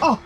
Oh!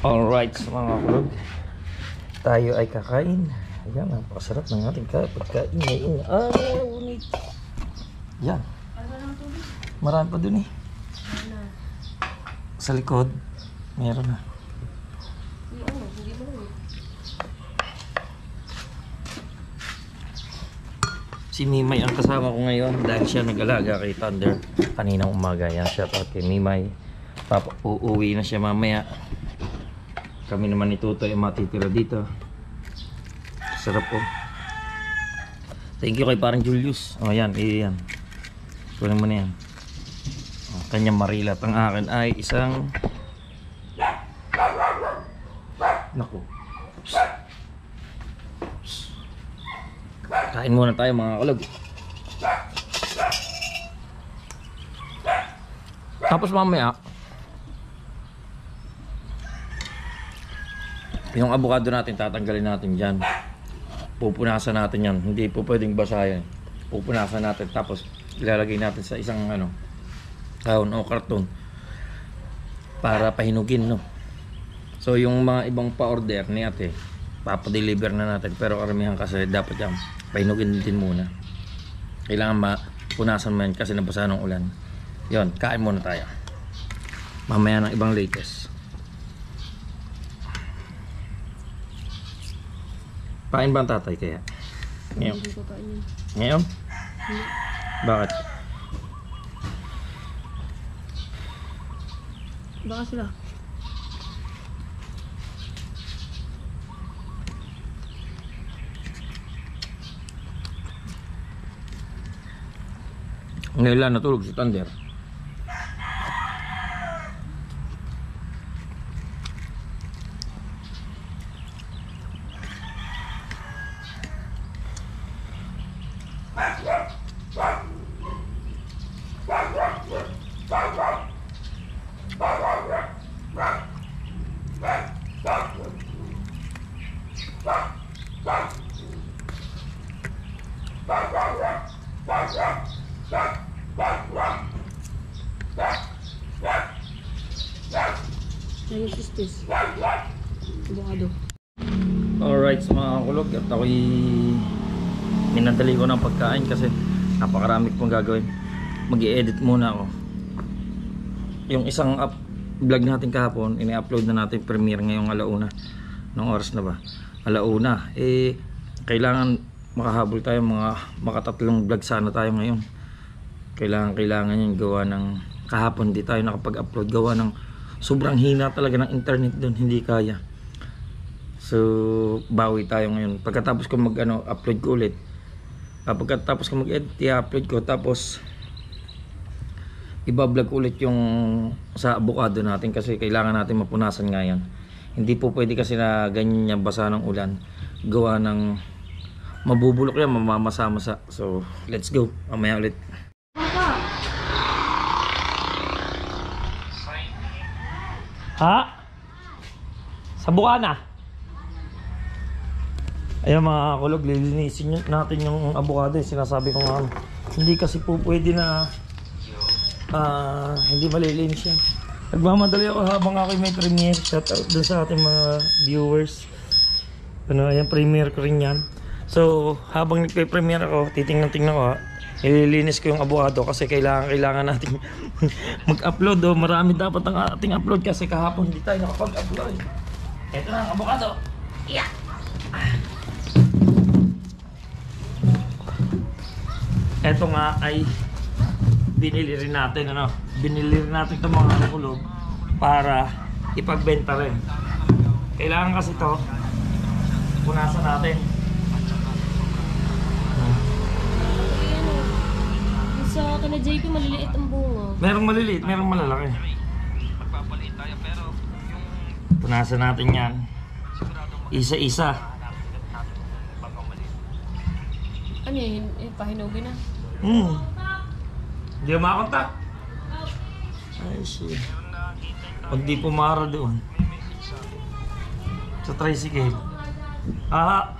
Alright, mga kulog, tayo ay kakain. Ayan, napakasarap ng ating pagkain ngayon. Ay, unit. Yan. Marami pa dun eh. Sa likod, meron na. Si Mimay ang kasama ko ngayon dahil siya nag-alaga kay Thunder kaninang umaga. Yan, shout out kay Mimay. Uuwi na siya mamaya. Kami naman ni Tutoy ay matitira dito. Sarap po. Thank you kay parang Julius. O yan, yan. Kunin mo na yan. O, kanyang marilat. Ang akin ay isang... Naku. Kain muna tayo mga kalog. Tapos mamaya yung avocado natin tatanggalin natin dyan. Pupunasan natin yan. Hindi po pwedeng basahin. Pupunasan natin tapos ilalagay natin sa isang kahon o karton para pahinugin, no. So yung mga ibang pa-order ni ate papadeliver na natin, pero karamihan kasi dapat yan pahinugin din muna. Kailangan mapunasan mo yan kasi nabasa ng ulan. Yon, kain muna tayo. Mamaya ng ibang latest. Kain ba ang tatay kaya? Ngayon? Ngayon? Bakit? Baka sila. Ngayon lang natulog si Thunder. Ayun, sistis. Abogado. Alright mga kulog, at ako'y minadali ko ng pagkain kasi napakarami pong gagawin. Mag-i-edit muna ako. Yung isang vlog natin kahapon, ini-upload na natin premiere ngayong alauna. Nung oras na ba? Alauna. Kailangan makahabol tayo, makatatlong vlog sana tayo ngayon. Kailangan yung gawa ng kahapon, di tayo nakapag-upload gawa ng sobrang hina talaga ng internet doon, hindi kaya. So bawi tayo ngayon. Pagkatapos ko upload ko ulit. Pagkatapos ko mag-edit, i-upload ko, tapos iba-vlog ulit yung sa avocado natin kasi kailangan natin mapunasan nga yan. Hindi po pwede kasi na ganyan yung basa ng ulan. Gawa ng mabubulok yan, mamamasa-masa. So let's go, mamaya ulit. Ha? Sa bukana. Ayun mga kulog, lilinisin natin yung avocado. Sinasabi ko nga, hindi kasi po pwede na hindi malilinis yan. Nagmamadali ako habang ako may premiere. Shout out dun sa ating mga viewers. Ayan, premiere ko rin yan. So habang nagpe-premiere ako, titingnan ko, ililinis ko yung avocado kasi kailangan natin mag-upload. Marami dapat ang ating upload kasi kahapon hindi tayo nakapag-upload. Ito na ang avocado. Yeah. Ito nga ay binili rin natin itong mga nakulog para ipagbenta rin. Kailangan kasi ito punasan natin. Sa Kala JP, maliliit ang bunga. Merong maliliit, merong malalaki. Punasan natin yan. Isa-isa. Ano yun? Pahinugin na. Hindi mo makakontak. Ay, shit. Pag di pumara doon. Sa tricycle. Aha.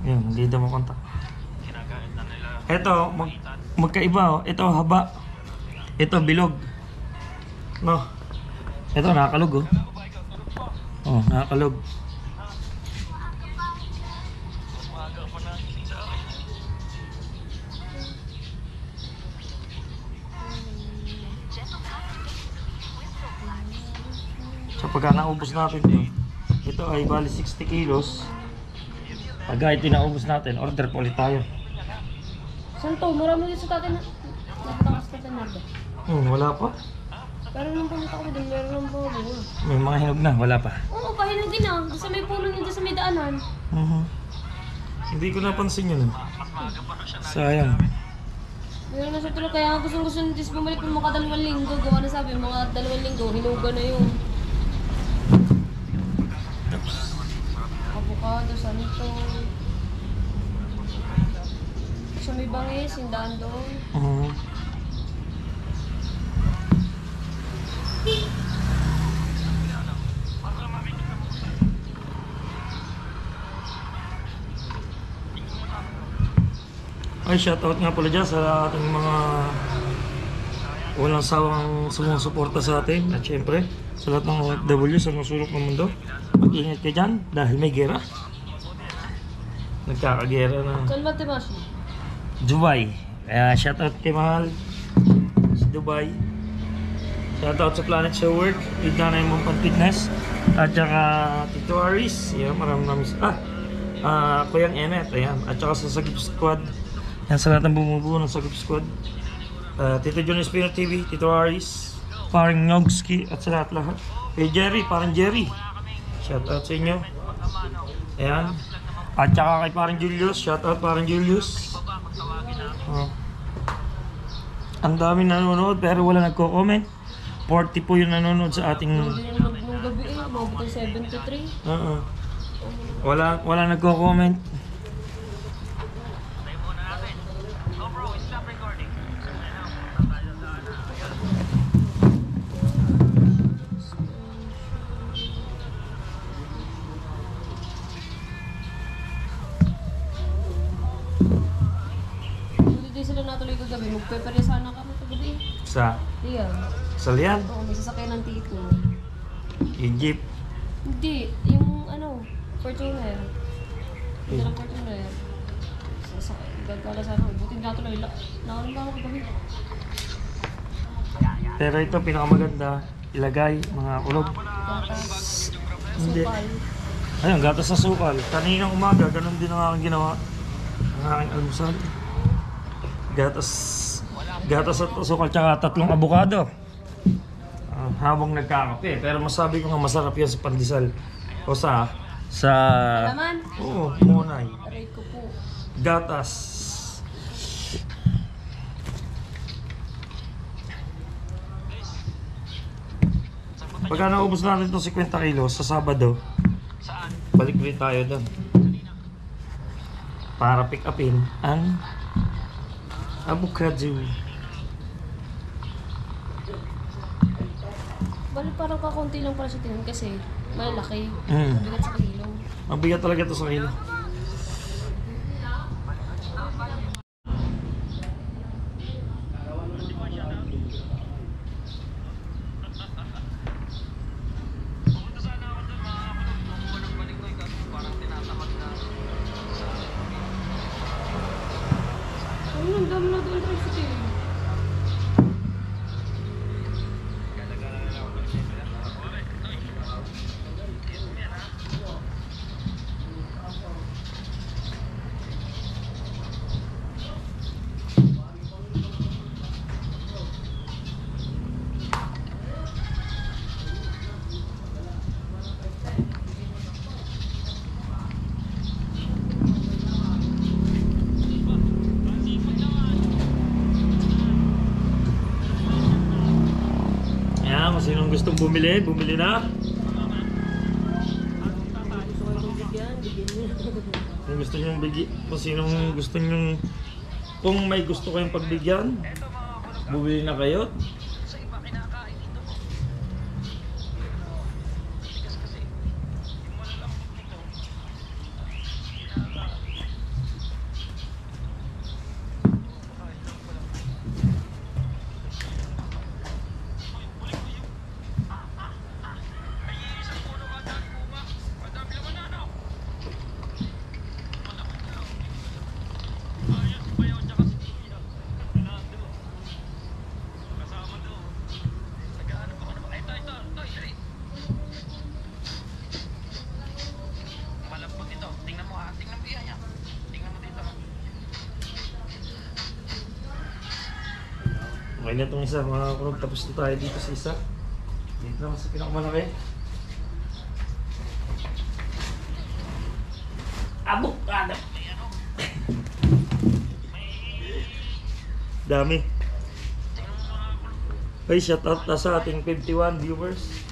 Yun, hindi daw makontak. Ito, magkaiba oh. Ito haba. Ito bilog. No. Ito nakakalog oh. Oh, nakakalog. So pagka naubos natin ito ay bali 60 kilos. Pagka ito naubos natin, order po ulit tayo. Saan to? Marami din sa tatay na. Nagtakas ka sa nardo. Wala pa. Pero nung pumunta ko doon, meron ng bunga. May mga hinog na, wala pa. Oo, pahinugin na. Doon sa may puno niya, doon sa may daanan. Hindi ko napansin yun. Sayang. Meron na siya tuloy. Kaya nga gusto nito bumalik ng mga 2 linggo. Gawa na sabi, mga 2 linggo, hinuga na yun. Avocado, sanito. Sa may bangis, hindaan doon. Ay, shoutout nga pala dyan sa ating mga walang sawang sumusuporta sa atin. At syempre, sa lahat ng OFW sa sulok ng mundo. Mag-ingat ka dyan dahil may gera. Nagkakagera na. Saan ba, Timashi? Dubai. Shoutout kay Mahal sa Dubai. Shoutout sa Planet Show Work with Nanay Mumpan Fitness. At saka Tito Aris. Yeah, maraming Kuyang Enet. Ayan. At saka sa Sagip Squad. Yan sa lahat ng bumubuo ng Sagip Squad. Tito John Espino TV, Tito Aris, paring Nogski at sa lahat-lahat. Kay Jerry, parang Jerry. Shoutout sa inyo. Ayan. At saka kay parang Julius, shoutout parang Julius. Ang dami nanonood pero wala nagko-comment. 40 po yung nanonood sa ating... Hindi na nung gabi umabot ng 73. Wala nagko-comment. Hindi sila natuloy kagabi. Magpe-pare sana kami kagabi. Sa Salian? Oo, may sasakyan ng tito. Egypt. Hindi, yung Fortuner. Hindi lang Fortuner. Gagala sana. Buti natuloy. Nakaroon ba ako kagabi? Pero ito pinakamaganda, ilagay mga kulog. Gatas. Hindi. Sukal. Ayun, gatas sa sukal. Kaninang umaga, ganun din ang aking ginawa. Ang aking almusal. Gatas at sukal, tsaka 3 abukado. Habang nagkakape. Pero masabi ko nga masarap yan sa pandesal. O sa... Alaman? Oo, munay. Aray ko po. Gatas. Pagka naubos natin itong 50 kilos sa Sabado, balik ulit tayo doon para pick upin ang avocado. Balik parang kakunti lang pala sa tingin kasi malaki. Mabigat sa kilo. Mabigat talaga ito sa kilo. Ang dami na doon tricycle. Sinong gustong bumili? Bumili na. Gusto ko itong bigyan, bigyan niyo. Kung gusto nyong bigyan, kung sinong gusto nyong, kung may gusto kayong pagbigyan, bumili na kayo. Okay na itong isa mga kulog, tapos na tayo dito sa isa. Dito naman sa pinakamalaki. Abukado! Dami. Okay, shout out na sa ating 51 viewers.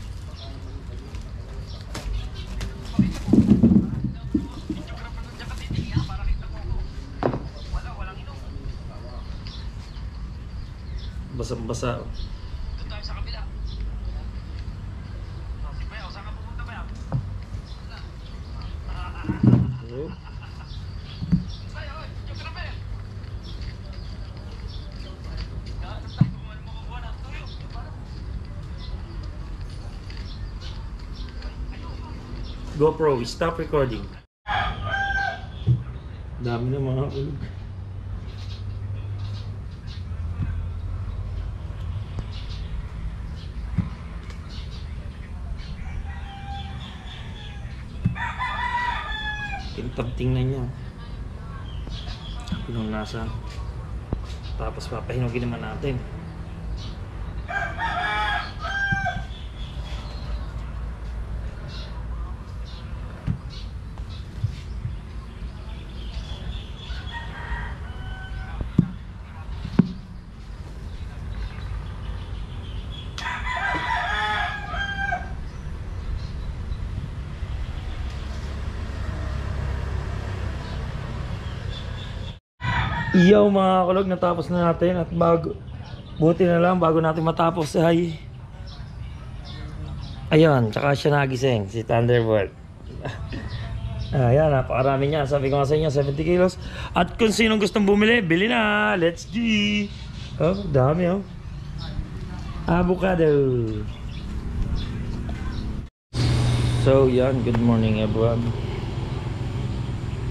Basang-basa. Doon tayo sa kabila. Si Bayaw, saan ka pupunta, Bayaw? Ayun. Bayaw, oy, yung karapel! Gaanap tayo kung ano makukuha ng tuyo. GoPro, stop recording. Dami na mga kulog. Tingnan niya. Pinunasan. Tapos papahinugin naman natin. Yo mga kulog, natapos na natin at buti na lang bago natin matapos ay ayun, tsaka siya nagising, si Thunderbolt. Ayan, napakarami niya. Sabi ko nga sa inyo, 70 kilos. At kung sinong gustong bumili, bili na. Let's G! Oh, dami oh. Avocado. So yan, good morning everyone.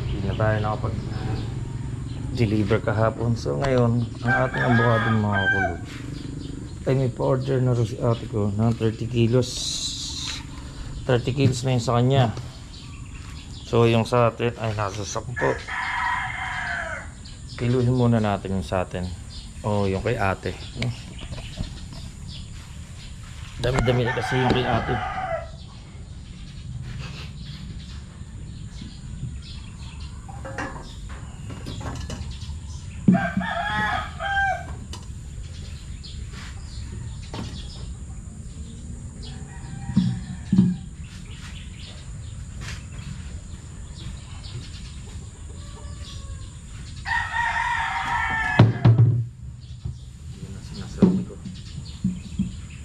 Hindi na tayo nakapag-deliver kahapon. So ngayon, ang ating avocado mga kulog ay may pa-order na rin si ate ko ng 30 kilos. 30 kilos na yun sa kanya. So yung sa atin ay nasa 10. Kiluhin muna natin yung sa atin. O yung kay ate. Dami-dami na kasi yung kay ate.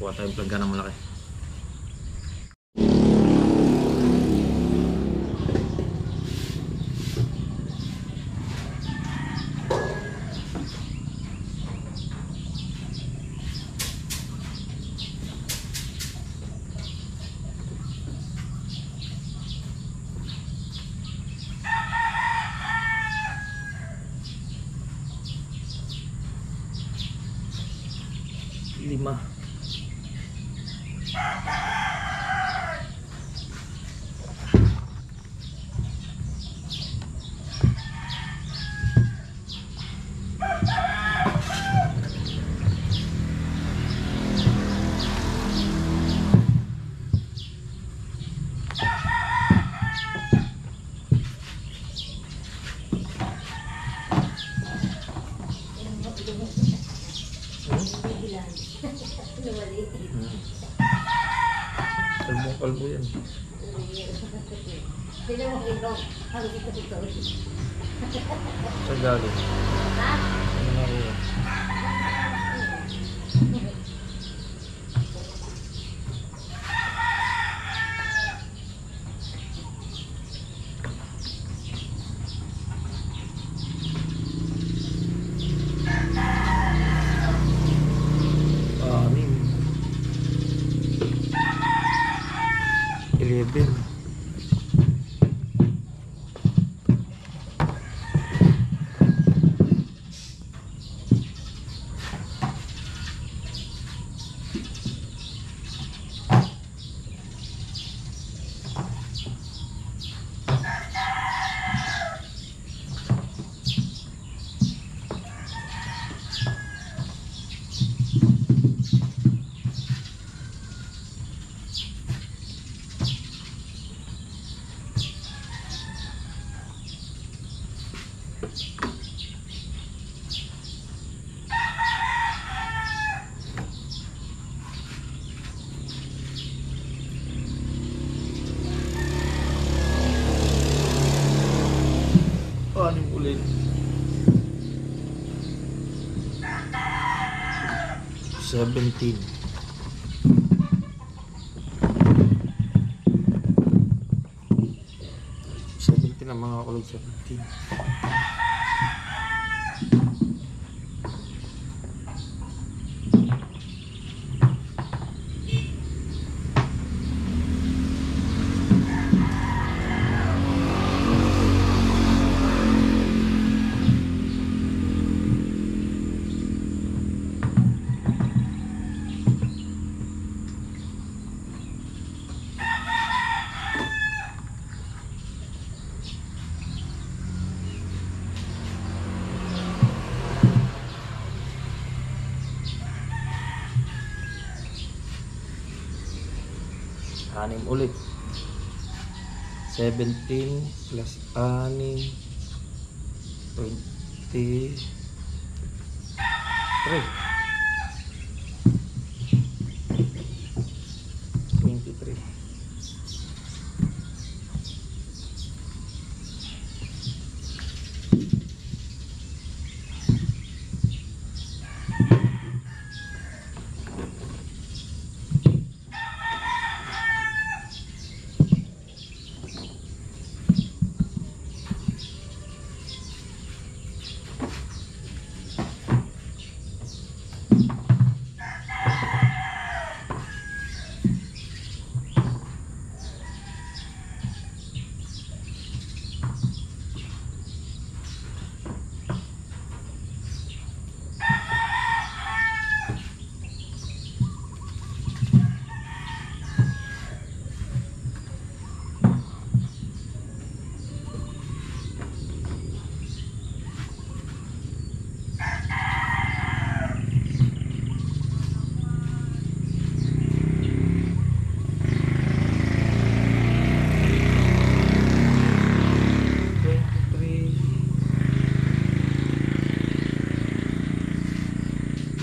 Kuha tayong plangga ng malaki. Lima. Kalbo yan. Sino mo ikaw? Ang ito. Sa galing. Ano na ko? Anim. 11. Anim ulit. 17. 17 ang mga kulog. 17. Anim ulit. 17 plus 6 23 23.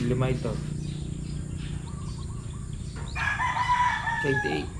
Lima ito. 28.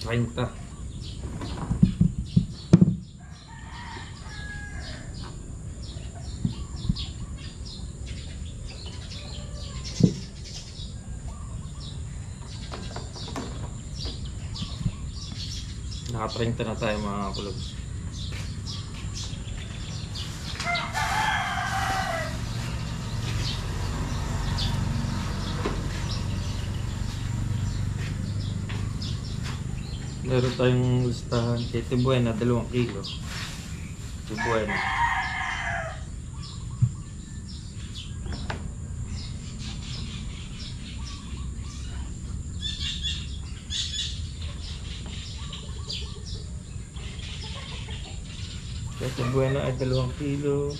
Treinta. Naka-30 na tayo mga kulogs. Meron tayong listahan kay Tibuena, 2 kilo. Bueno. Ito bueno ay 2 kilo.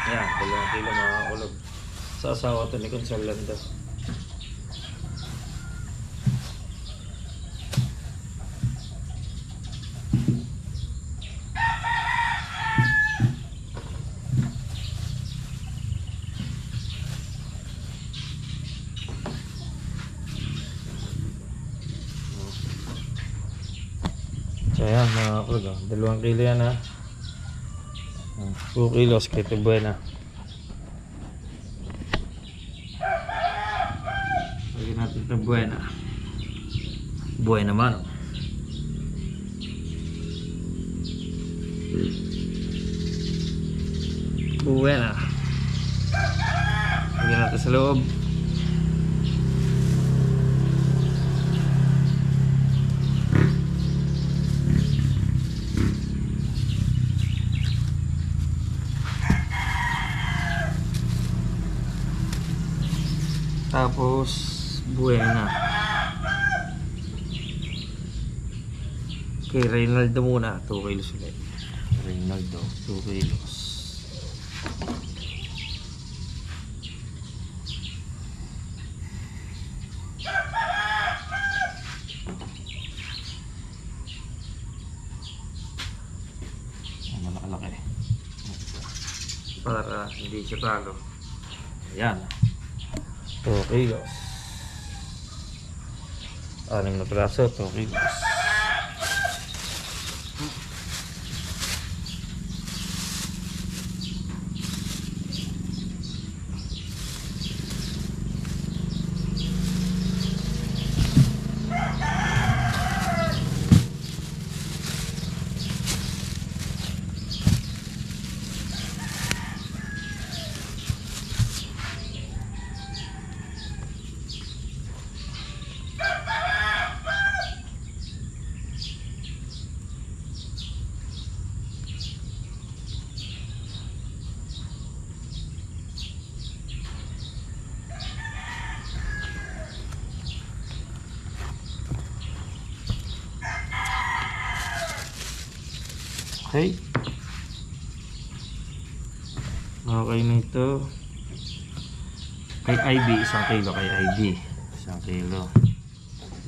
Yan, 2 kilo mga kulog. Sa asawa to ni Consolando. So yan mga kulog, 2 kilo yan ha. 2 kilos kito buena. Lagyan natin ito buena. Buena mano. Buena. Lagyan natin sa loob. Tapos buena. Kay Reynaldo muna 2 kilos ulit. Reynaldo 2 kilos. Malaki-laki para hindi siya talo. Ayan, 2 kilos. 6 na piraso, 2 kilos. Okay. Okay na ito. Kay IB, 1 kilo kay IB. 1 kilo.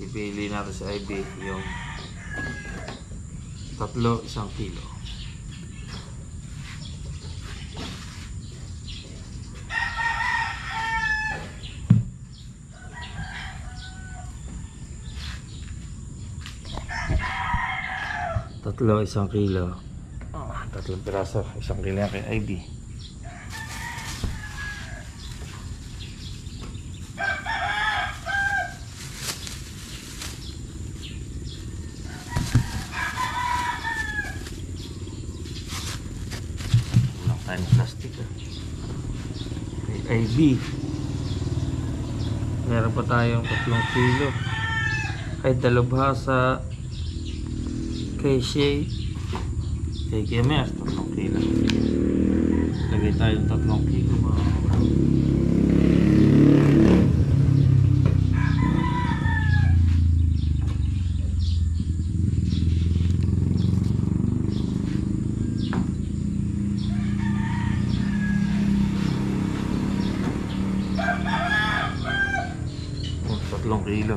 Ipili natin sa IB yung 3, 1 kilo. Tatlo, 1 kilo. 3 piraso, 1 kilo yan kay IB. Walang tayong plastic kay IB. Meron pa tayong 3 kilo kay Dalubhasa, kay Shay, kay Kemer, 3 kilo. Lagay tayong 3 kilo mga kapatid. Oh, 3 kilo.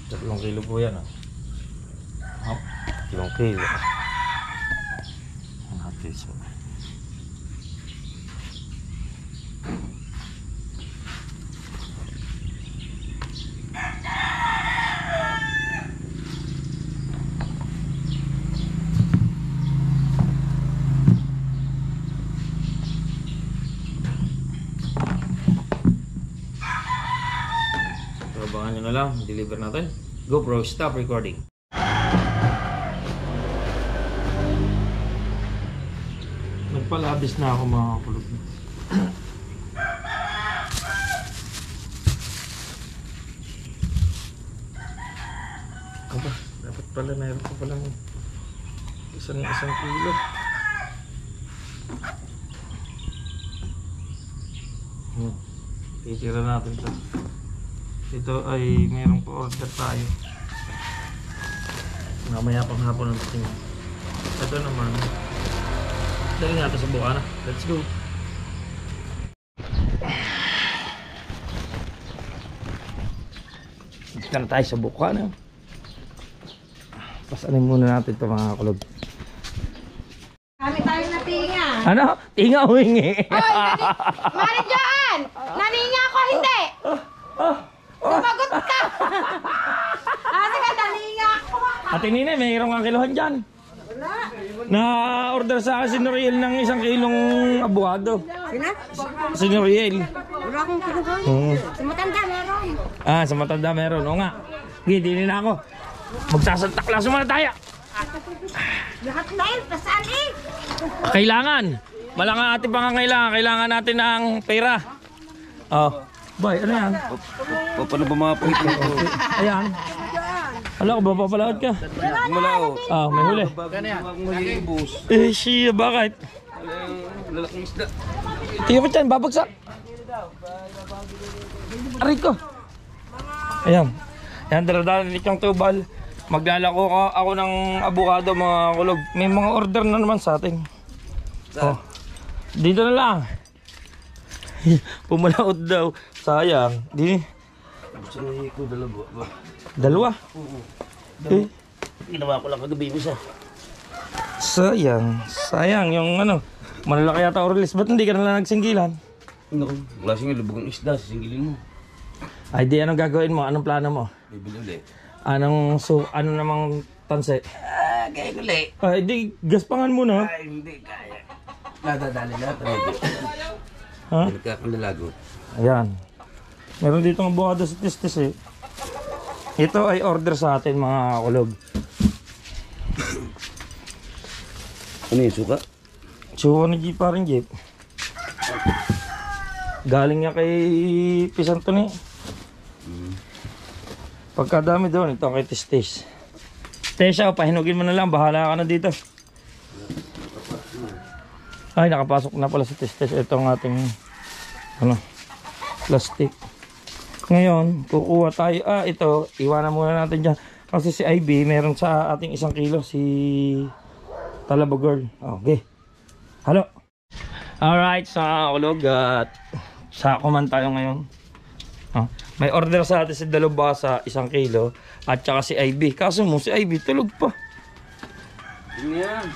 Tatlong kilo po yan. 3 kilo. Natin so. So, abangan nyo na lang, deliver natin. GoPro, stop recording. Nagpalabis na ako mga kulog. Aba, dapat pala mayroon pa pala isang kilo. Titira natin ito. Ito ay mayroong pa-order tayo. Mamaya pang hapon ang tingin. Ito naman. Dali natin sa Bukana. Let's go. Dito na tayo sa Bukana. Pasanin muna natin ito mga kulog. Kami tayo na tinga. Ano? Tinga humingi. Mari dyan! Naninga ako, hindi! Sumagot ka! Sige, naninga ako. Ate Nina, mayroong ang kilohan dyan. Wala. Na-order sa akin si Noriel ng 1 kilong abogado. Sina? Si Noriel. Wala akong kinuha. Sa matanda meron. Ah, sa matanda meron. Oo nga. Hindi na ako. Magsasantak lang sumana tayo. Lahat na yun, pasaan eh. Kailangan. Malanga ating pangangailangan. Kailangan natin ng pera. Oh. Boy, ano yan? Paano ba mga point mo ito? Ayan. Hala ko ba papalaot ka? Malao. Ah, may huli. May bus. Eh, siya, bakit? Lalaking isda. Tingnan ko dyan, babagsak. Aray ko. Ayan. Ayan, daladala yung tubal. Maglalako ako ng abukado mga kulog. May mga order na naman sa atin. Oh. Dito na lang. Pumalaot daw. Sayang. Di. Sinahi ko dalawa. Dalawa. Eh. Ginawa ko lang kagabi mo siya. Sayang. Sayang yung ano. Malalaki yata orlis. Ba't hindi ka na nagsinggilan? Naku, klaseng lubog ng isda. Sisingilin mo. Ay di, anong gagawin mo? Anong plano mo? Bibili ulit. Ano namang tanse? Kaya ko ulit. Ay di, gaspangan mo na. Ay, hindi kaya. Nadadali lahat. Ready. Ha? Nagkakalalagot. Ayan. Meron dito ng abogado sa tistis eh. Ito ay order sa atin mga kulog. Ano yung suka? So ano jeep pa rin jeep? Galing niya kay Pisanto ni. Pagkadami doon, ito kay Tistis. Tesha, pahinugin mo na lang, bahala ka na dito. Ay, nakapasok na pala sa Tistis. Ito ang ating plastic. Ngayon, kukuha tayo. Ito, iwanan muna natin dyan. Kasi si IB, meron sa ating 1 kilo, si Talaba Girl. Okay. Halo. Alright, sa kulog at sa kuman tayo ngayon. May order sa atin si Dalubasa 1 kilo at saka si IB. Kaso mo si IB tulog pa. Ano yan?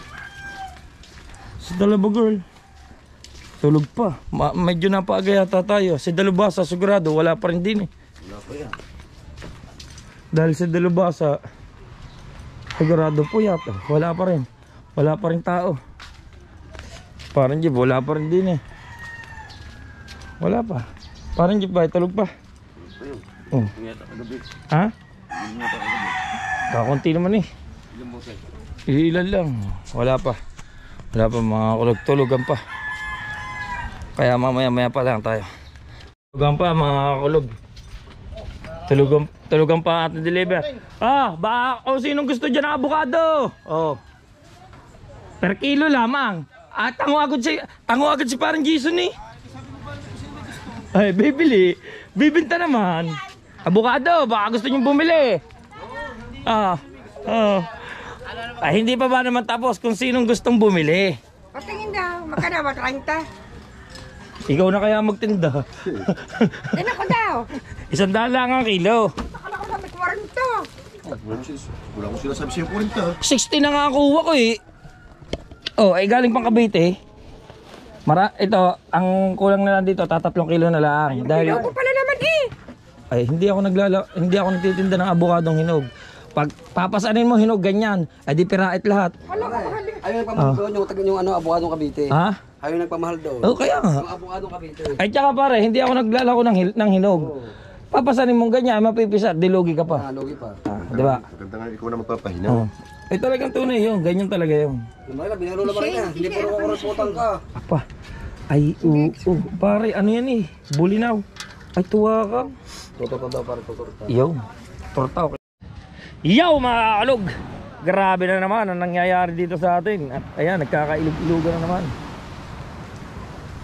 Si Dalaba Girl tulog pa. Medyo napaaga yata tayo. Si Dalubasa sigurado wala pa rin din eh. Wala pa yan. Dahil si Dalubasa sigurado po yata. Wala pa rin. Wala pa rin tao. Parang jeep wala pa rin din eh. Wala pa. Parang jeep ba? Tulog pa. Oh. Yung yata kagabi. Ha? Yung yata kagabi. Kakunti naman eh. Ilan mo tayo? Ilan lang. Wala pa. Wala pa mga kulog-tulugan pa. Kaya mamaya pa lang tayo. Tulugan pa mga kulog. Tulugan pa at deliver. Baka sinong gusto dyan ng abukado? Oh. Per kilo lamang. Tango agad si parang Jason eh. Ay, bibili. Bibinta naman. Abukado, baka gusto nyo bumili. Ay, hindi pa ba naman tapos kung sinong gustong bumili? Patingin daw, makana ba 30? Ikaw na kaya magtinda. Din ako daw. 100 lang ang kilo. Nakala ko dapat 40. Wala ko sila sabi sa'yo 40. 60 na nga kuha ko eh. Oh, ay galing pang Cavite. Ito, ang kulang na lang dito, 3 kilo na lang. Dahil Ako pala naman eh. ay hindi ako nagtitinda ng abukadong hinog. Pag papasanin mo hinog ganyan, ay di pirait lahat. Ayaw nagpamahal doon yung abukadong Cavite. Ha? Ayaw nagpamahal doon. Oh, kaya nga. Yung abukadong Cavite. Ay tsaka pare, hindi ako naglalako ng hinog. Papasanin mo ganyan, ay mapipisa, dilugi ka pa. Lugi pa. Di ba? Maganda nga ikaw na magpapahina. Oh. Ay talagang tunay yun, ganyan talaga yun. Lumaki na, binalo na rin na. Hindi puro korospotan ka. Apa? Ay, oo. Pare, ano yan eh? Bulinaw. Ay, tuwa ka. Totoo daw para totoo. Yo, torta okay. Yo mga kalog! Grabe na naman ang nangyayari dito sa atin. At ayan, nagkakailog-ilogan na naman.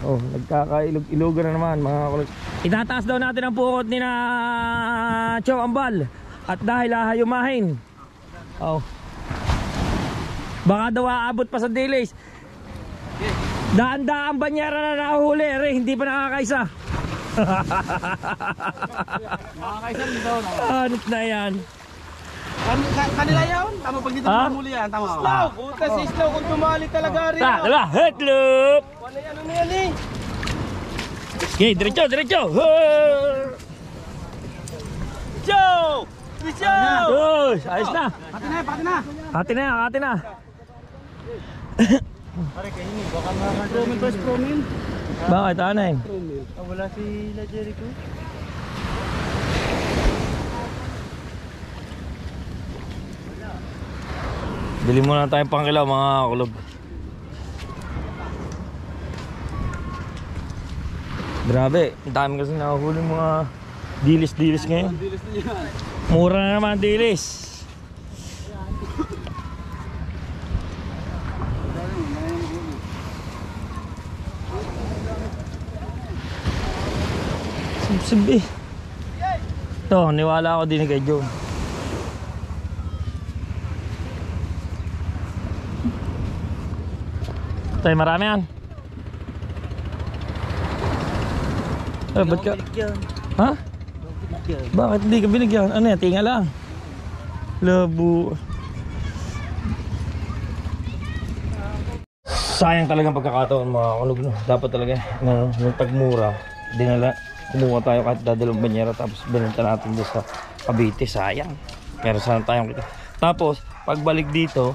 Oh, nagkakailog-ilogan na naman mga kalog. Itataas daw natin ang pukot ni na Chong Ambal. At dahil ahayumahin. Oh. Baka daw aabot pa sa dilis. Daan-daan banyera na nakahuli. Hindi pa nakakaisa. Makakaisa dito. Anot na yan. Kanila yun? Tama pag dito mahuli yan. Tama. Slow! Puta si Slow kung tumali talaga rin. Diba? Headloop! Ano na yan eh? Okay, diretso, diretso! Joe! Joe! Uy, ayos na! Pati na, pati na. Hati na, hati na! Pare kayo ni, baka promil ba si promil? Bakit, anay? Wala si La Jericho. Bili muna tayong pangkilaw mga kulog. Grabe, ang dami kasi nakahuli mga dilis-dilis ngayon. Mura na naman dilis. Sibsib eh. Ito, niwala ako din kay Joe. Tay, marami yan. Eh, ba't ka? Ha? Bakit hindi ka binigyan? Ano yan? Tinga lang. Labo. Sayang talagang pagkakataon mga kulog, no? Dapat talaga yung tagmura dinala, kumuha tayo kahit dadalawang banyera tapos binenta natin doon sa Cavite. Sayang. Pero sana tayong kita. Tapos pagbalik dito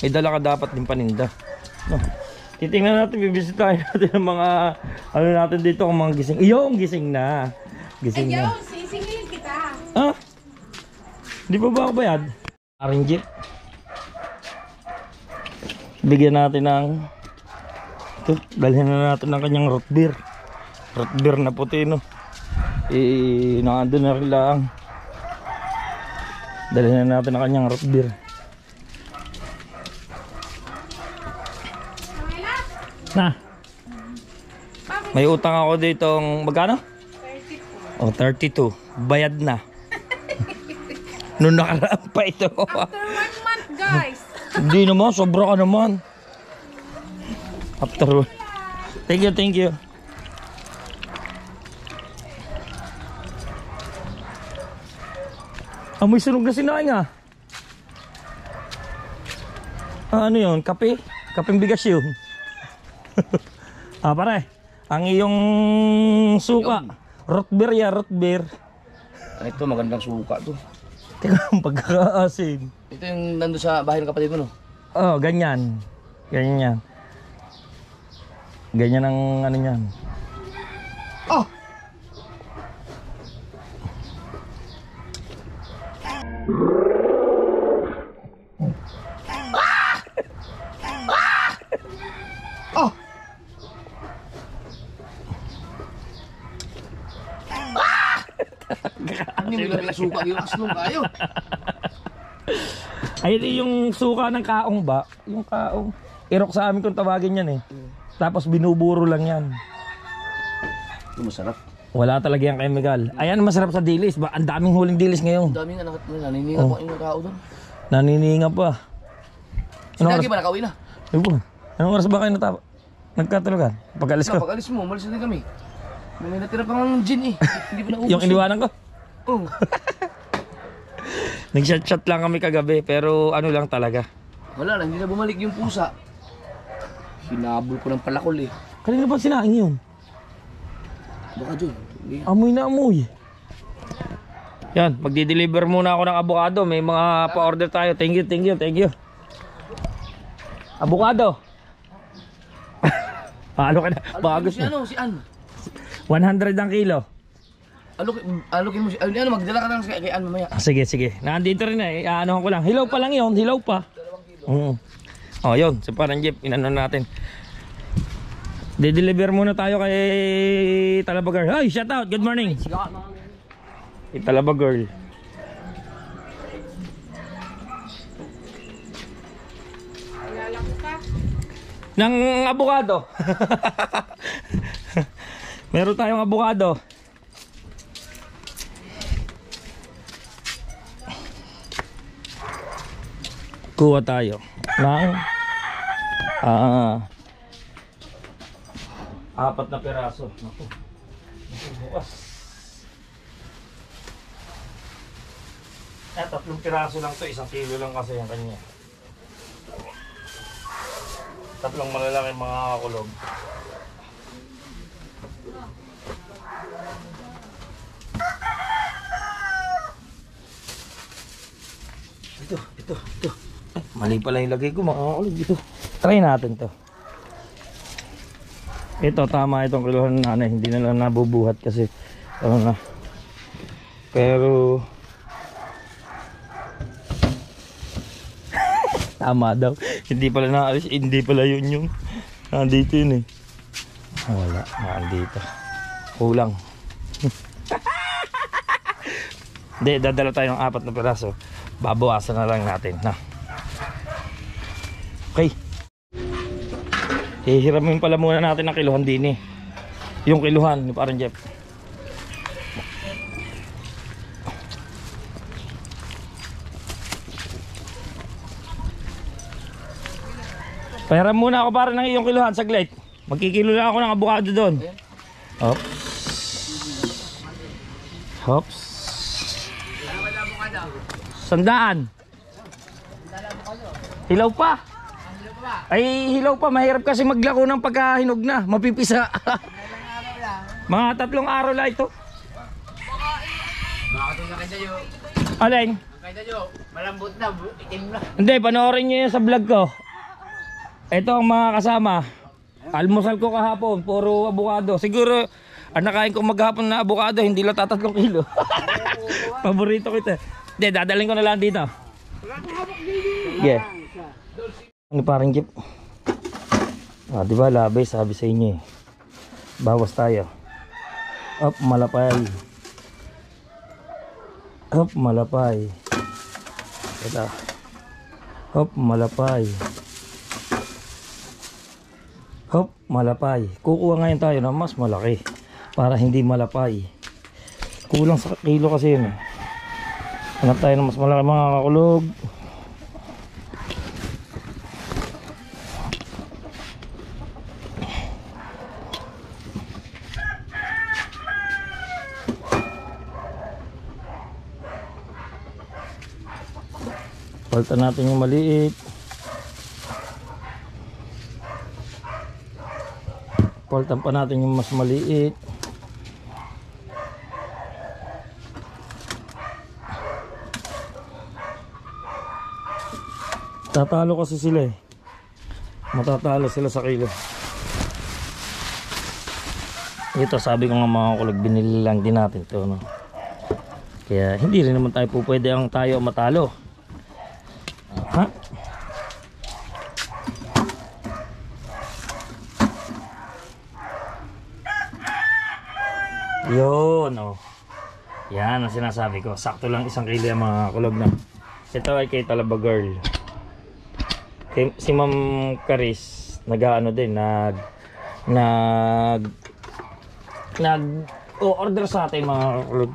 may dala ka dapat din paninda, no? Titingnan natin, bibisitahin natin ang mga ano natin dito, kung mga gising. Iyong gising na. Gising na. Sisingilin kita. Ah? Di ba ba ako bayad? Arinjit. Bigyan natin ng ito, dalhin na natin ng kanyang root beer. Root beer na puti, no? Nakandun na rin lang. Dalhin na natin ng kanyang root beer. Na. May utang ako ditong magkano? 32. Oh, 32. Bayad na. Noon nakaraan pa ito. After 1 month, guys. Hindi naman, sobra ka naman. After. Thank you, thank you. Amoy sunog na sinaing ah. Ano yun? Kape? Kapeng bigas yun. Ah pare, ang iyong suka. Root beer ya, root beer. Ito magandang suka to. Teka, pagkakaasin. Ito yung nandun sa bahay ng kapatid mo, no? Oh, ganyan. Ganyan yan. Ganyan ang ano yan. Oh! Oh! Ano yung may suka yung aslong kayo? Ay, yung suka ng kaong ba? Yung kaong. Irok sa amin kung tawagin yan eh. Tapos binuburo lang yan. Ito masarap. Wala talaga yung chemical. Ayan, masarap sa dilis. Ang daming huling dilis ngayon. Ang dami nga nanininga po yung tao doon. Nanininga pa. Sinagi ba nakauwi na? Ayun. Anong oras ba kayo nagkatulugan? Pag-alis ko. Pag-alis mo, umalis na din kami. May natira pa ng gin eh. Hindi pa naubos. Yung iniwanan ko. Oh. Nag-chat lang kami kagabi pero ano lang talaga. Wala na, hindi na bumalik yung pusa. Hinabol ko ng palakol eh. Kanina ba sinaing yun? Baka dyan. Amoy na amoy. Yan, magdi-deliver muna ako ng avocado. May mga pa-order tayo. Thank you, thank you, thank you. Avocado. Ano ka na? Bago Si ano, si Ann. 100 ang kilo. Alukin mo siya. Ano, magdala ka lang kay Ann mamaya. Sige, sige. Nandito rin eh. Ano ko lang. Hilaw pa lang yun. Hilaw pa. Oh, yun. So parang jeep. Inano natin. De-deliver muna tayo kay Talaba Girl. Hi, shout out. Good morning. Kay Talaba Girl. Ng abogado. Meron tayong abogado. Kuha tayo ng 4 na piraso. Naku. Bukas. 3 piraso lang to, 1 kilo lang kasi yung kanya. 3 malalaki mga kakulog. Ito. Ay, mali pala yung lagay ko mga kakulog dito. Try natin to. Ito tama itong kiluhan na nanay. Hindi na lang nabubuhat kasi ano na. Pero tama daw. Hindi pala naalis. Hindi pala yun yung nandito yun eh. Wala. Nandito. Kulang. Hindi. Dadala tayo ng 4 na piraso. Babawasan na lang natin. Na. Okay. Hihiramin pala muna natin ang kiluhan din eh. Yung kiluhan. Yung parang Jeff. Pahiram muna ako para ng iyong kiluhan saglit. Magkikilo lang ako ng abukado doon. Hops. Hops. 100. Hilaw pa. Ay hilaw pa. Mahirap kasi maglako ng pagkahinog na. Mapipisa. Mga 3 araw lang ito. Alin? Malambot na, itim na. Hindi, panoorin nyo yun sa vlog ko. Ito ang mga kasama. Almusal ko kahapon, puro abukado. Siguro, ang nakain ko maghapon na abukado, hindi lang 3 kilo. Paborito ko ito. Hindi, dadaling ko na lang dito. Yeah. Ano parang jeep? Diba labay, sabi sa inyo eh. Bawas tayo. Up, malapay. Up, malapay. Ito. Up, malapay. Hop, malapay. Kukuha ngayon tayo ng mas malaki para hindi malapay. Kulang sa kilo kasi yun eh. Hanap tayo ng mas malaki mga kakulog. Palitan natin yung maliit. Palitan pa natin yung mas maliit. Tatalo kasi sila eh. Matatalo sila sa kilo. Ito sabi ko nga mga kulog, binili lang din natin to, no? Kaya hindi rin naman tayo po pwede ang tayo matalo. Ha? Yun, oh. Yan ang sinasabi ko. Sakto lang 1 kilo ang mga kulog na. Ito ay kay Talaba Girl. Si Ma'am Caris, nag-ano din, order sa atin mga kulog.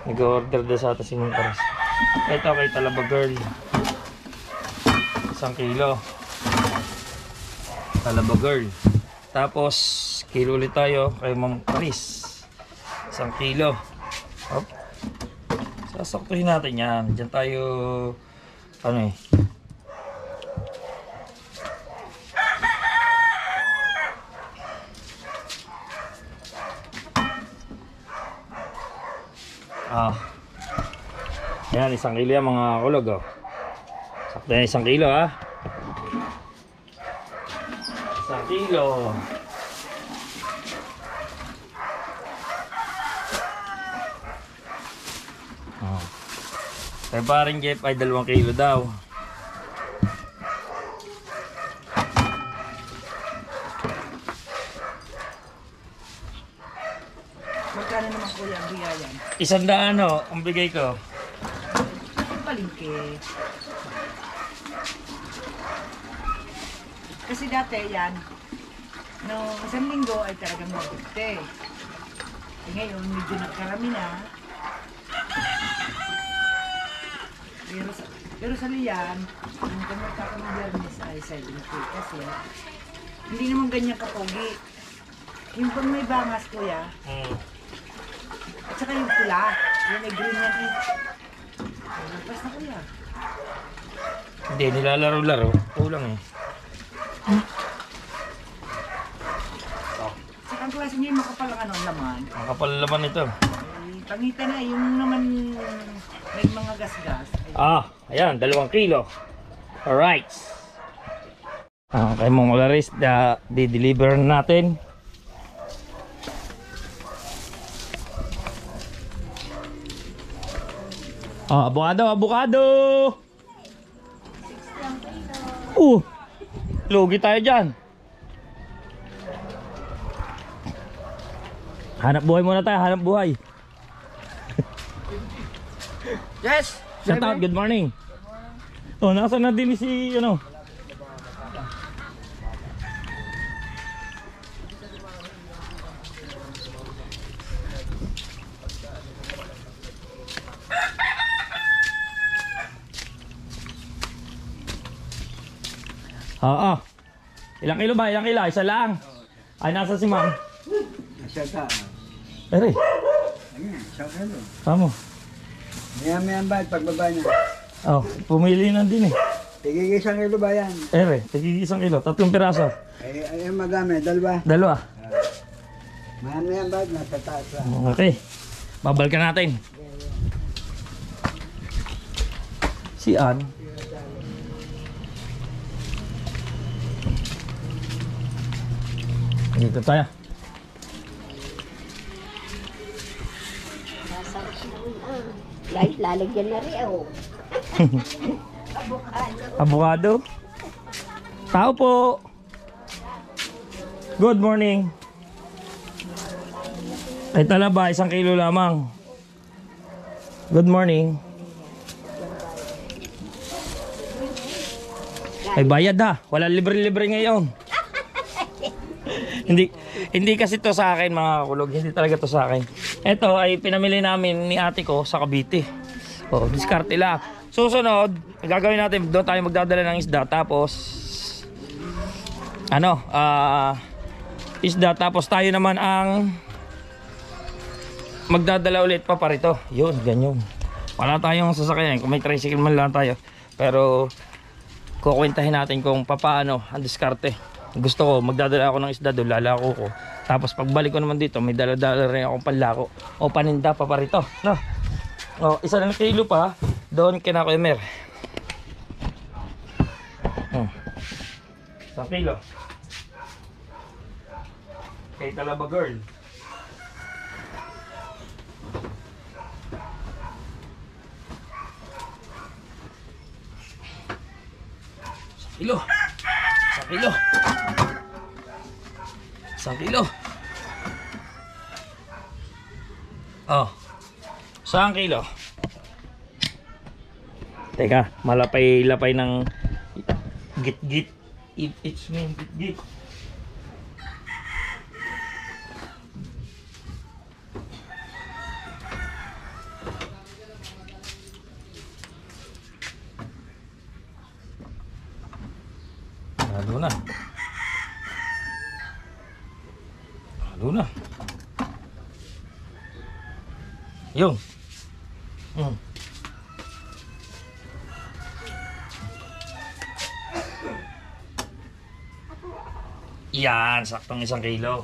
Nag-order din sa atin si Ma'am Caris. Ito kay Talaba Girl. 1 kilo. Talaba Girl. Tapos, kilo ulit tayo kay Ma'am Caris. 1 kilo. Hop. Sasaktuhin natin yan. Diyan tayo, ano eh. Yan, 1 kilo yan mga kulog, oh. Sakto yan 1 kilo, ha. 1 kilo. Oh. Kaya paring Jeff ay 2 kilo daw. Magkano naman kuya ang bigayan? 100 ang bigay ko. Palingke. Kasi dati yan, no, isang linggo ay talagang mabigte. Eh, ngayon, medyo nagkarami na. Pero sa liyan, yung kumata ko ng Biyernes ay 70 kasi hindi naman ganyan kapogi. Yung pag may bangas kuya, at saka yung pula, yung may green yan eh. Lagpas na kuya. Hindi, nilalaro-laro. Kulang eh. Saka ang klase niya yung makapal ang laman. Ang kapal laman ito. Ay, pangita na, yung naman may mga gasgas. Ay, Ayan, 2 kilo. Alright. Kay Mong Olaris, di-deliver natin. Avocado! Lugi tayo dyan. Hanap buhay muna tayo, hanap buhay. Yes! Shout out, good morning. Nasa na din si, Ilang kilo ba? Ilang kilo? Isa lang. Ay, nasa si Ma'am. Nasya ka. Ere, Ayan, siya ka doon. tamo. Maya ang bayad pagbaba niya. Pumili na din eh. Tigigil 1 kilo ba yan? Ere, tigigil 1 kilo. 3 piraso. Ay magamit, 2. 2. Maya ang bayad, nasa taas lang. Okay. Babalikan natin. Si Ann. Dito tayo. Lalagyan na rin ako. Avocado. Tao po. Good morning. Ay talaba, 1 kilo lamang. Good morning. Ay bayad ha. Wala libre-libre ngayon. Hindi kasi to sa akin mga kulog. Hindi talaga to sa akin. Ito ay pinamili namin ni ate ko sa Cavite. Diskarte lang. Susunod, ang gagawin natin, doon tayo magdadala ng isda. Tapos isda. Tapos tayo naman ang magdadala ulit pa rito. Yun, ganyan. Wala tayong sasakyan. Kung may tricycle man lang tayo. Pero kukwentahin natin kung paano ang diskarte. Gusto ko, magdadala ako ng isda doon, lalako ko. Tapos pagbalik ko naman dito, may dala-dala rin akong panlako. O paninda pa rito. No? 1 kilo pa, doon kina Kuya Mer. 1 kilo. Kay Talaba Girl. Kilo. 1 kilo. 1 kilo. 1 kilo. Teka, malapay-lapay ng git-git. It's mean git-git. Halo na. Halo na. Yung. Yan, saktong 1 kilo.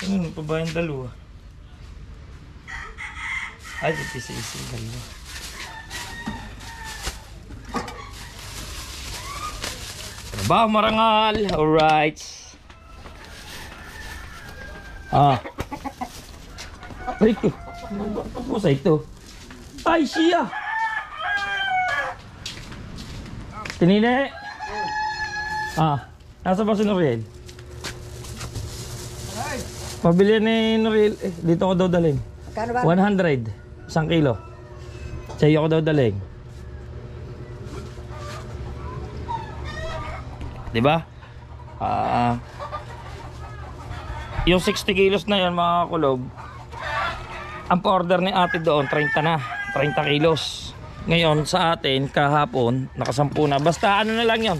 Ano pa ba yung 2? Ay, isa-isa yung 2. Trabaho marangal. Alright. Ah. Ay, ito. Pusa ito. Ay, siya! Tinine! Ah, nasa ba si Noriel? Pabili ni Noriel. Dito ko daw daling. 100. 1 kilo. Sa'yo ko daw daling. Diba? Yung 60 kilos na yan mga kulob, ang pa-order ni ate doon 30 na, 30 kilos. Ngayon sa atin kahapon nakasampu na. Basta ano na lang yan,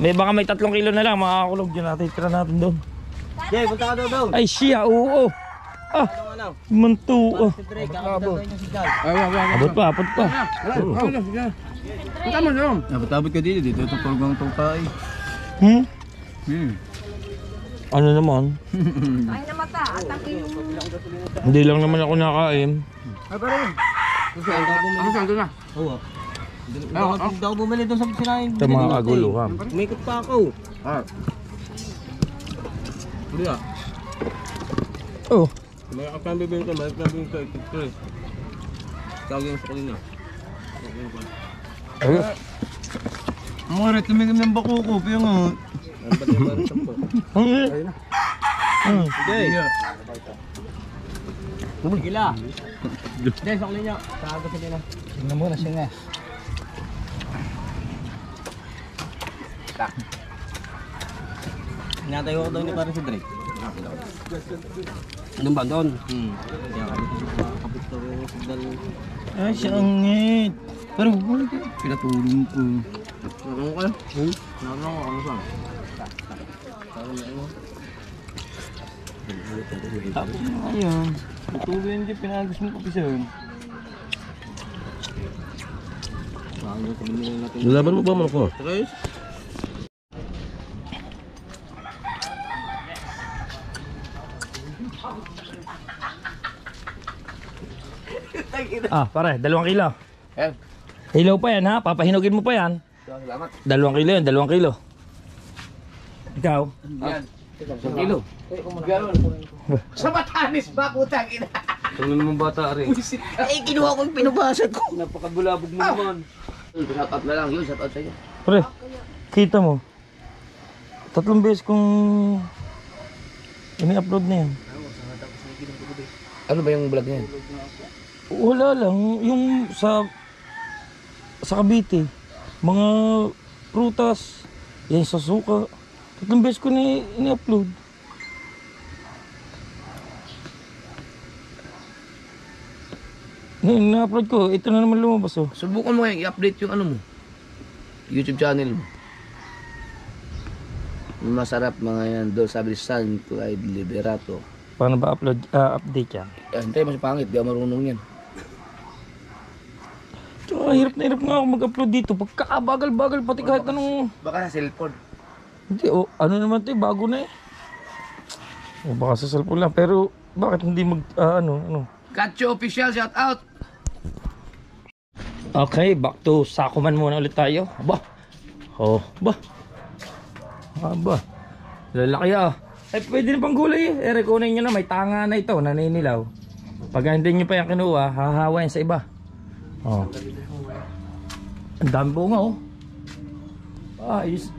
may baka may 3 kilo na lang mga kulob. Yun natin, tira natin doon. Okay, punta ka daw daw. Ay siya, oo. Ah, mantu. Abot pa, abot pa. Punta mo daw. Abot ka dito. Dito ito tulgang tungkay. Ano naman? Ay na mata, at ang iyong... Hindi lang naman ako nakain. Ay pa rin. Ako saan doon na? Oo. Hindi ako bumili doon sa sinain. Ito mga kaguluhan. Umikot pa ako. Hindi ah. Oh. May akang bibili ka, may akang bibili ka. Ito eh. Tawag yung sa kanina. Ayos. Mga rin, tumigim ng bako ko. Pero nga. Ano ba tayo marisap ko? Okay. Gila. Dahil sa kanina. Tago sa kanina. Tingnan mo na siya nga. Inatayo ko daw ni parang si Drake. Anong ba doon? Kapit daw yung signal. Ay, siangit. Pero pinatulong ko. Nakano ka? Nakano ka? Ano saan? Ayan. Ituloy hindi pinagos mo kapisayon. Lalaban mo ba mo ko? Okay. Ah, pare, 2 kilo. Yan. Hilaw pa yan ha, papahinugin mo pa yan. Salamat. 2 kilo yan, 2 kilo. Ikaw? Yan. 1 kilo. Sa Batanes ba, putang ina? Ano naman bata rin? Eh, kinuha ko yung pinubasa ko. Napakabulabog mo naman. Shout na lang yun, shout out sa iyo. Pre, kita mo. 3 beses kong ini-upload na yan. Ano ba yung vlog niyan? Wala lang, yung sa Cavite, mga prutas, yan sa suka. 3 beses ko na ini-upload. Na-upload ko, ito na naman lumabas oh. Subukan mo ngayon, i-update yung ano mo. YouTube channel mo. Masarap mga yan. Doon sabi ni San Clyde Liberato. Paano ba update yan? Hintay mo si pangit, di ako marunong yan. Tsaka hirap na hirap nga ako mag-upload dito. Pagkakabagal-bagal pati kahit anong... Baka sa cellphone. Hindi, oh, ano naman ito, bago na eh. O baka sa cellphone lang, pero bakit hindi ano? Katcho Official, shout out! Okay, back to Sakuman muna ulit tayo. Aba. Oh, ba. Aba. Lalaki ah. Ay, pwede na pang gulay eh. Kunin nyo na, may tanga na ito, naninilaw. Pag hindi nyo pa yung kinuha, hahawa yan sa iba. Oh. Ang dami bunga oh. Ayos.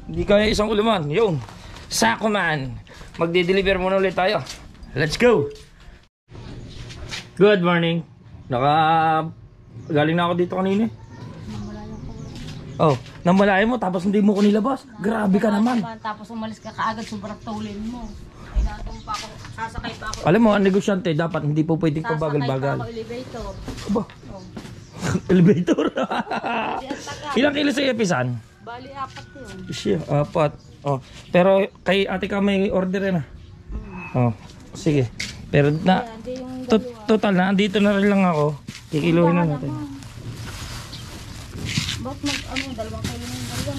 Hindi kaya isang ulaman. Yun. Sakuman. Magde-deliver muna ulit tayo. Let's go. Good morning. Galing na ako dito kanina. Oh, namalayan mo tapos hindi mo ko nilabas. Grabe ka naman. Tapos umalis ka kaagad, sobrang tulin mo. Ay, natong pa ako, sasakay pa ako. Alam mo, ang negosyante dapat hindi po pwedeng pabagal-bagal. Sasakay pa ako elevator. Aba. Elevator. Ilang kilo sa episan? Bali, 4 yun. Siya, 4. Oh, pero kay ate ka may order na. Oh, sige. Pero na Hindi yung total na andito na rin lang ako. Kikiluhin na natin. Ba't 2 kilo ng dalawang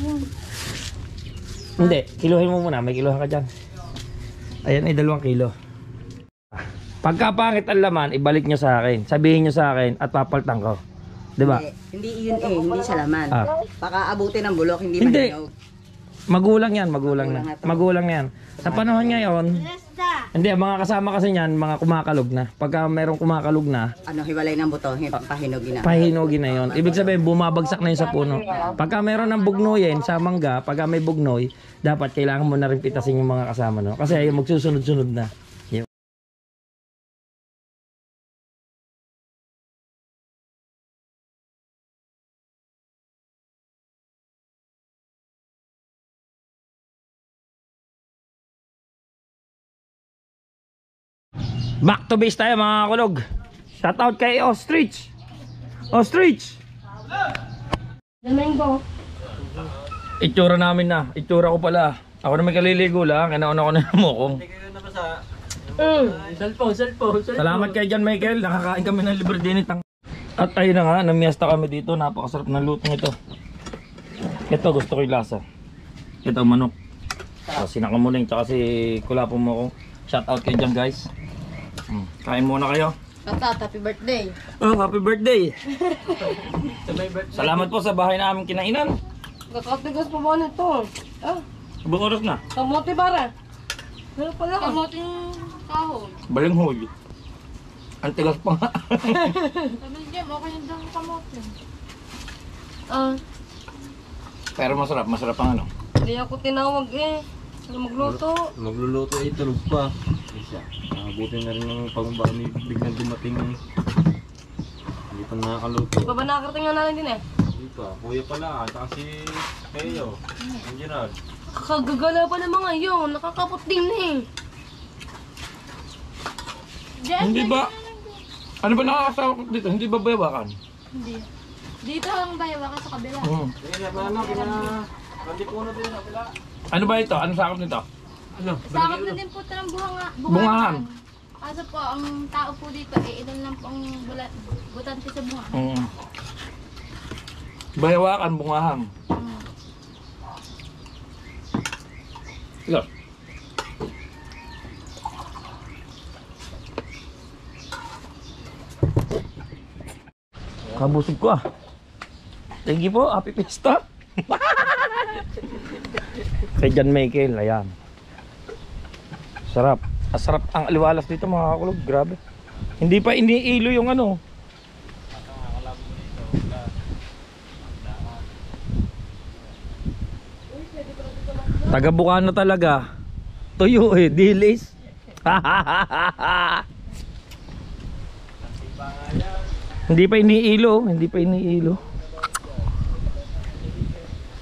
yun? Hindi, kiluhin mo muna. May kiluhan ka dyan. Ayan ay 2 kilo. Pagka pangit ang laman, ibalik nyo sa akin. Sabihin nyo sa akin at papaltan ko. Diba? Hindi yun eh, hindi sa laman. Ah. Baka abutin ng bulok, hindi Hindi. malinaw. Magulang yan, magulang na. Magulang yan. Sa panahon ngayon, Hindi, mga kasama kasi niyan, mga kumakalog na. Pagka merong kumakalog na, Ano, hiwalay ng buto, pahinugin na. pahinugin na yon. Ibig sabihin, bumabagsak na yun sa puno. Pagka meron ng bugnoyin sa mangga, pagka may bugnoy, dapat kailangan mo na rin pitasin yung mga kasama, no? Kasi yung magsusunod-sunod na. Yun. Back to base tayo mga kulog. Shoutout kay Ostrich. Ostrich! Domingo. Itsura namin na. Itsura ko pala. Ako na may kaliligo lang. Kinauna ko na namukong. Cellphone. Salamat kay John Michael. Nakakain kami ng libre din itang. At ayun na nga, namiesta kami dito. Napakasarap ng lutong ito. Ito gusto ko yung lasa. Ito manok. So, sinakamuling tsaka si Kulapo mo ko. Shoutout kay John guys. Kain muna kayo. Tatat, happy birthday. Oh, happy birthday. Salamat po sa bahay namin kinainan. Kakatigas pa ba nito? Ah, Ibang oras na. kamote bara. Ano pala? Kamote yung kahon. Balinghol. Ang tigas pa nga. Sabi niya, okay yung dang kamote. Ah, Pero masarap. Masarap ang ano. hindi ako tinawag eh. Ano magluto? Magluluto ay tulog pa. Isa. Buti na rin ng pagmabaan ni biglang dumating. Hindi pa nakakaluto. Di pa ba nakakarating nga natin din eh? Hindi pa. Kuya pala. At si Kayo. Ang Gerard. Kakagagala pa ng mga yun. Nakakapot din eh. Hindi ba? Ano ba nakakasawa ko dito? Hindi ba bayawakan? Hindi. Dito ang bayawa ka sa kabila. Sige, ano? Hindi po na din. Ano ba ito? Ano sakop nito? Sakop na din po ito ng Bungahan. Kaso po, ang tao po dito, ilan lang po ang butante sa bunga. Bayawakan, bungahan. Ito. Kabusog ko ah. Thank you po, happy pista. Kay John Michael, ayan. Sarap. Sarap ang aliwalas dito mga kakulog, grabe. Hindi pa iniilo yung ano. Taga Bukana talaga. Tuyo eh, dilis. Hindi pa iniilo.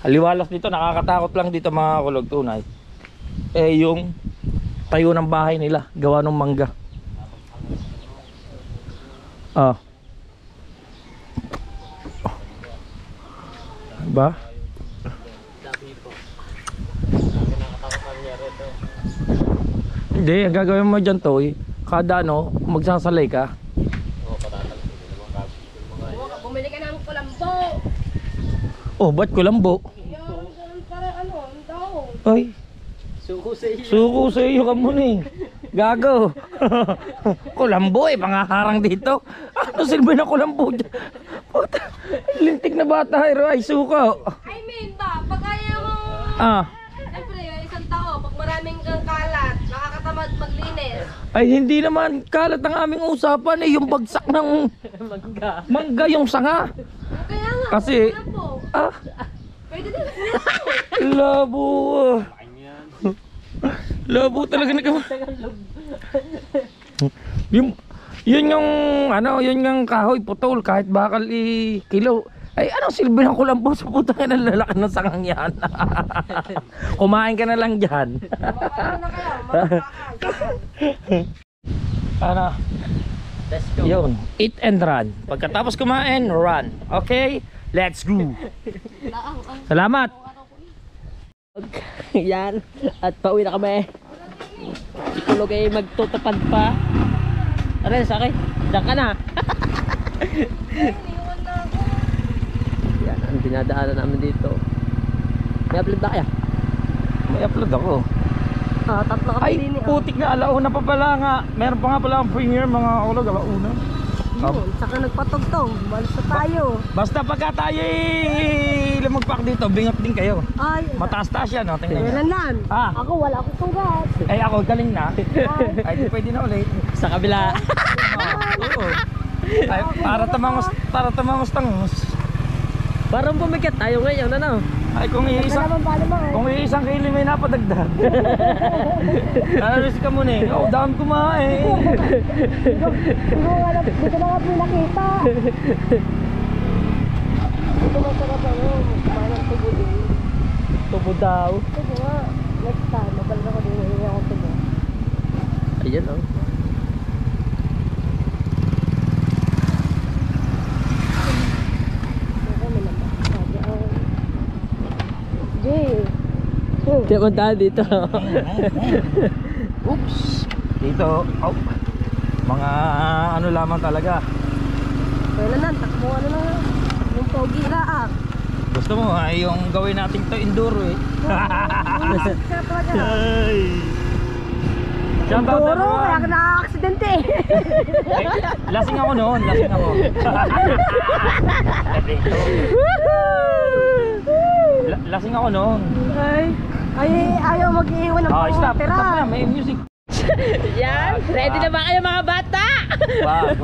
Aliwalas dito, nakakatakot lang dito mga kulog tunay. Eh yung tayo ng bahay nila, gawa ng mangga. Ba? Hindi, ang gagawin mo dyan to, kada ano, magsasalay ka. Bumili ka ng kulambo. Oh, ba't kulambo? Para ano, ang tao. Ay, suko sa iyo ka muna eh. Gago. Kulambo eh, pangaharang dito. Ano silbi na kulambo dyan? Puta, lintik na bata ay suko. I mean ba, pag kaya mo, siyempre, isang tao, pag maraming kang kalat, nakakatamad maglinis. Ay hindi naman kalat ang aming usapan eh, yung bagsak ng mangga yung sanga. Kaya nga, Kasi, kulambo. Pwede din. labo. Labo talaga na kama. Yun yung ano, yun yung kahoy putol kahit bakal kilo. Ay anong silbi ng kulambo sa putang ng lalaki ng sangang yan. Kumain ka na lang diyan. Ano? Let's go. Yun, eat and run. Pagkatapos kumain, run. Okay? Let's go. Salamat. Yan. At pauwi na kami. Itulog ay magtutupad pa. Aray, sakay. Diyan ka na. Yan ang dinadaanan namin dito. May upload na kaya? May upload ako. Tatlo Ay, putik na alauna pa pala nga. Meron pa nga pala ang premiere mga ulog, alauna. Yun, saka nagpatugtong. Balis na tayo. Basta pagka tayo lumagpak dito, bingot din kayo. Ay, Mataas-taas yan, no? Tingnan nyo. kailan Ah. Ako wala akong sugat. Ay, ako galing na. Ay, di pwede na ulit. Sa kabila. Oo. Ay, para tamangos tangos. Parang pumikit tayo ngayon, ano? Ay, kung iisang kilo may napadagdag. Alis ka muna eh. Oh, dami kumain. Hindi ko na nga pinakita. Ito masarap ano, kumain ng tubo din. Tubo daw. Tubo nga. Next time, mabalik ako din. Hindi ako tubo. Ayan, oh. Diyan mo tayo dito. Oops. Dito, oh. Mga ano lamang talaga. Kailan na, takbo ano na. Yung pogi laak. Gusto mo ay yung gawin natin to enduro eh. Ay. Enduro, kaya ka nakaka-aksidente eh. Ay, lasing ako noon, lasing ako. Lasing ako noon. Ay, ayaw mag-iwan ng Oh, stop. tira. Stop na, may music. Yan, ready na ba kayo mga bata? Wag.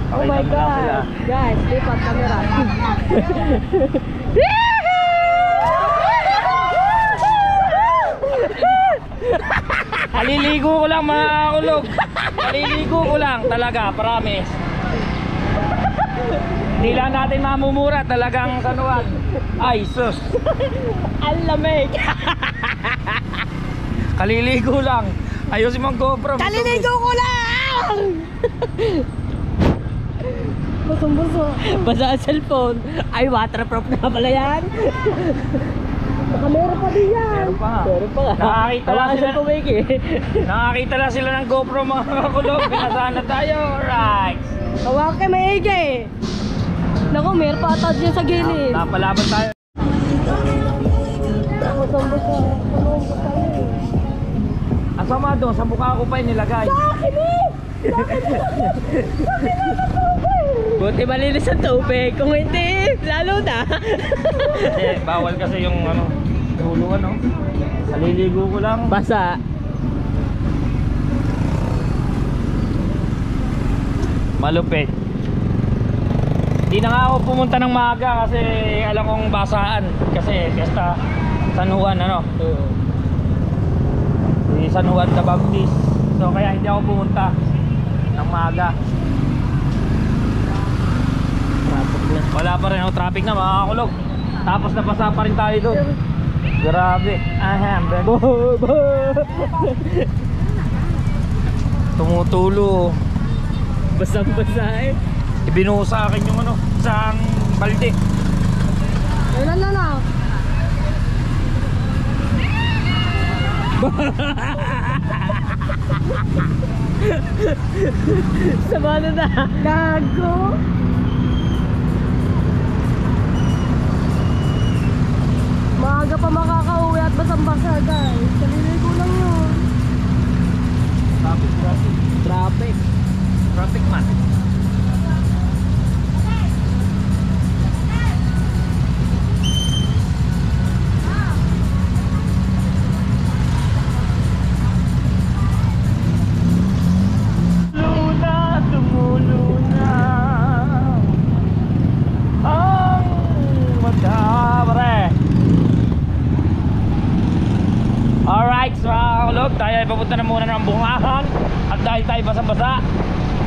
Oh my God. Guys, lipat camera. Kaliligo ko lang mga kulog. Kaliligo ko lang talaga, promise. Hindi lang natin mamumura talagang kanuan. Ay, sus. Ang lamig. Kaliligo lang. Ayusin mo ang GoPro. Kaliligo ko lang! Busong-buso. Basa ang cellphone. Ay, waterproof na pala yan. Kamera pa din yan. Meron pa nga. Pero pa nga. Nakakita lang Tawakan sila. sa pumiki. Nakakita lang sila ng GoPro mga kulog. Pinasaan na tayo. Alright. Hawak kay maigi. Naku, meron pa ata dyan sa gilid. Napalaban tayo. Busong-buso. Asama doon, sa mukha ko pa inilagay. Buti malinis ang tubig. Kung hindi, lalo na. Kasi bawal kasi yung ano, dulo ano. Kaliligo ko lang. Basa. Malupit. Di na nga ako pumunta ng maaga kasi alam kong basaan. Kasi fiesta San Juan ano. Si San Juan the Baptist. So kaya hindi ako pumunta ng maaga. Wala pa rin ako traffic na mga kulog. Tapos napasa pa rin tayo doon. Grabe. Tumutulo. Basang-basa eh. Ibinuho sa akin yung ano, isang balde. Kailan na na? Sama na. Gago. Maaga pa makakauwi at basang-basa guys. Kaliligo lang yun. Traffic man. Tumulo na ang mata, pare. Alright, so mga kulog, tayo ay papunta na muna ng bungahan. At dahil tayo basang-basa,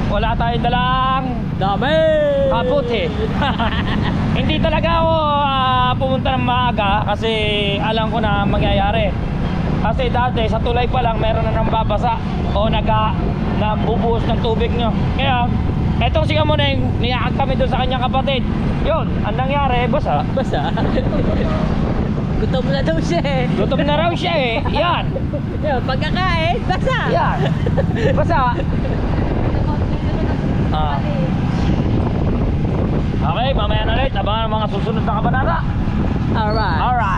wala tayong dalang Dami! kaputi. Hindi talaga ako pumunta ng maaga kasi alam ko na mangyayari. Kasi dati sa tulay pa lang meron na nang babasa o nabubuhos ng tubig nyo. Kaya etong si Kamuneng, niyakag kami doon sa kanyang kapatid. Yun, ang nangyari, basa. Basa. Gutom na daw siya eh. Gutom na raw siya eh. Yan. Yan, pagkakain, basa. Yan. Basa. Okay, mamaya na ulit. Abangan ang mga susunod na kabanata. Alright. Alright.